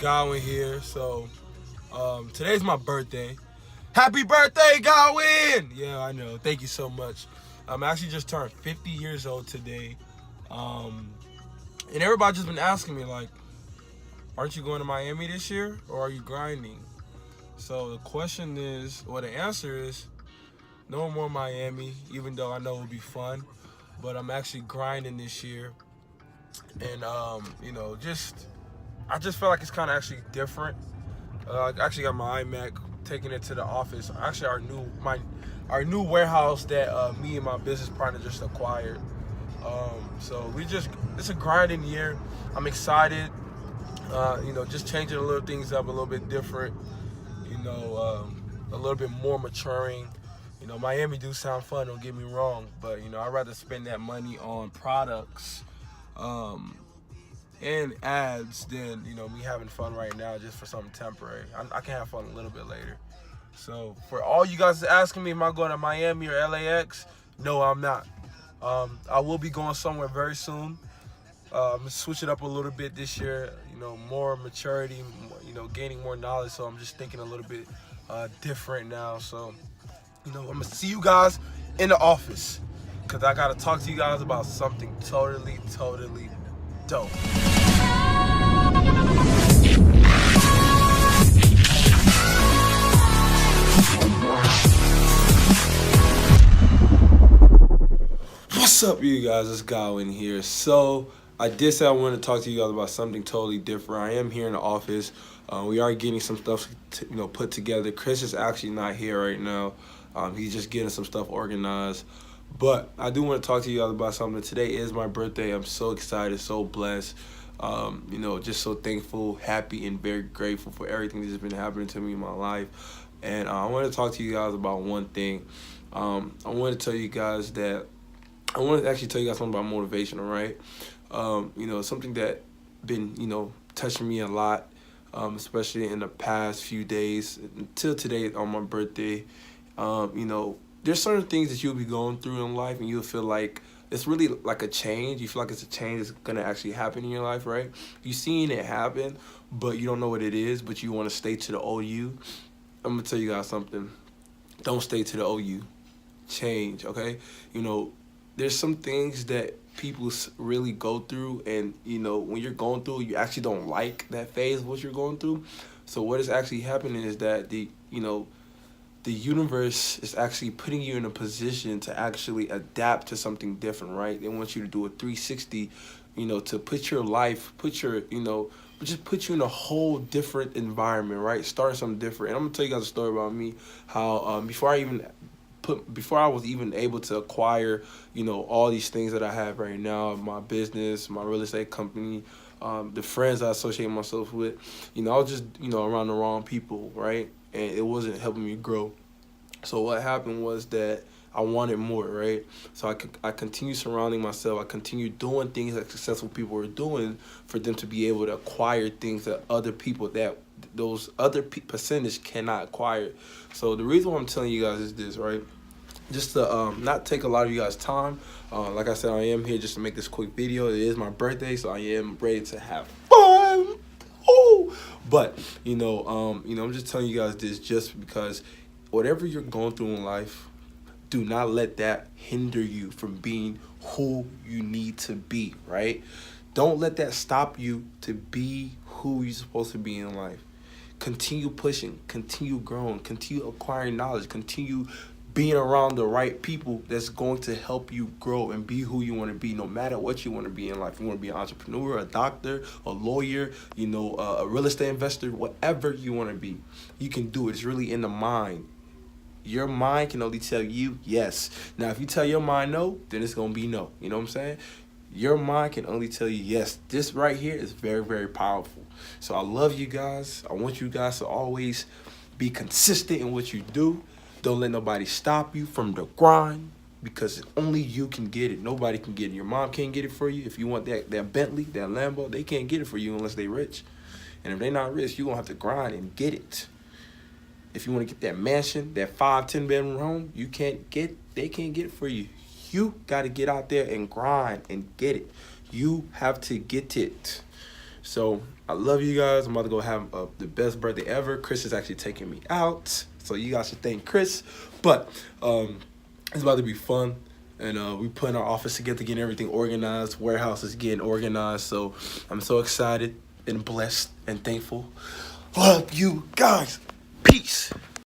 Godwin here. So today's my birthday. Happy birthday, Godwin! Yeah, I know. Thank you so much. I'm actually just turned 50 years old today. And everybody just been asking me like, aren't you going to Miami this year or are you grinding? So the question is, the answer is no more Miami, even though I know it would be fun. But I'm actually grinding this year. And I just feel like it's kind of actually different. I actually got my iMac, taking it to the office. Actually, our new warehouse that me and my business partner just acquired. So it's a grinding year. I'm excited. Just changing a little things up, a little bit different. A little bit more maturing. Miami do sound fun. Don't get me wrong, but I'd rather spend that money on products. And ads than me having fun right now just for something temporary. I can have fun a little bit later. So for all you guys asking me, am I going to Miami or LAX? No, I'm not. I will be going somewhere very soon. I'm gonna switch it up a little bit this year. More maturity. Gaining more knowledge. So I'm just thinking a little bit different now. So I'm gonna see you guys in the office because I gotta talk to you guys about something totally dope. What's up, you guys? It's Godwin here. So I did say I wanted to talk to you guys about something totally different. I am here in the office. We are getting some stuff put together. Chris is actually not here right now. He's just getting some stuff organized. But I do want to talk to you guys about something. Today is my birthday. I'm so excited, so blessed. Just so thankful, happy, and very grateful for everything that's been happening to me in my life. And I want to talk to you guys about one thing. I want to actually tell you guys something about motivation, all right? Something that been, touching me a lot, especially in the past few days until today on my birthday. There's certain things that you'll be going through in life and you'll feel like it's really like a change. You feel like it's a change that's going to actually happen in your life, right? You're seeing it happen, but you don't know what it is, but you want to stay to the old you. I'm going to tell you guys something. Don't stay to the old you. Change, okay? There's some things that people really go through, and, when you're going through, you actually don't like that phase of what you're going through. So what is actually happening is that the universe is actually putting you in a position to actually adapt to something different, right? They want you to do a 360, to put your life, just put you in a whole different environment, right? Start something different. And I'm gonna tell you guys a story about me, how before I was even able to acquire, all these things that I have right now, my business, my real estate company, the friends I associate myself with, I was just, around the wrong people, right? And it wasn't helping me grow. So what happened was that I wanted more, right? So I continued surrounding myself. I continued doing things that successful people were doing for them to be able to acquire things that other people, that those other percentage cannot acquire. So the reason why I'm telling you guys is this, right? Just to not take a lot of you guys' time. Like I said, I am here just to make this quick video. It is my birthday, so I am ready to have fun. Oh, but I'm just telling you guys this just because whatever you're going through in life, do not let that hinder you from being who you need to be, right? Don't let that stop you to be who you're supposed to be in life. Continue pushing, continue growing, continue acquiring knowledge, continue being around the right people that's going to help you grow and be who you want to be, no matter what you want to be in life. You want to be an entrepreneur, a doctor, a lawyer, a real estate investor, whatever you want to be, you can do it. It's really in the mind. Your mind can only tell you yes. Now, if you tell your mind no, then it's going to be no. You know what I'm saying? Your mind can only tell you yes. This right here is very, very powerful. So I love you guys. I want you guys to always be consistent in what you do. Don't let nobody stop you from the grind because only you can get it. Nobody can get it. Your mom can't get it for you. If you want that Bentley, that Lambo, they can't get it for you unless they rich. And if they not rich, you're going to have to grind and get it. If you want to get that mansion, that 5-10 bedroom home, they can't get it for you. You got to get out there and grind and get it. You have to get it. So I love you guys. I'm about to go have the best birthday ever. Chris is actually taking me out, so you guys should thank Chris. But it's about to be fun. And we putting our office together, getting everything organized. Warehouse is getting organized. So I'm so excited and blessed and thankful. Love you guys. Peace.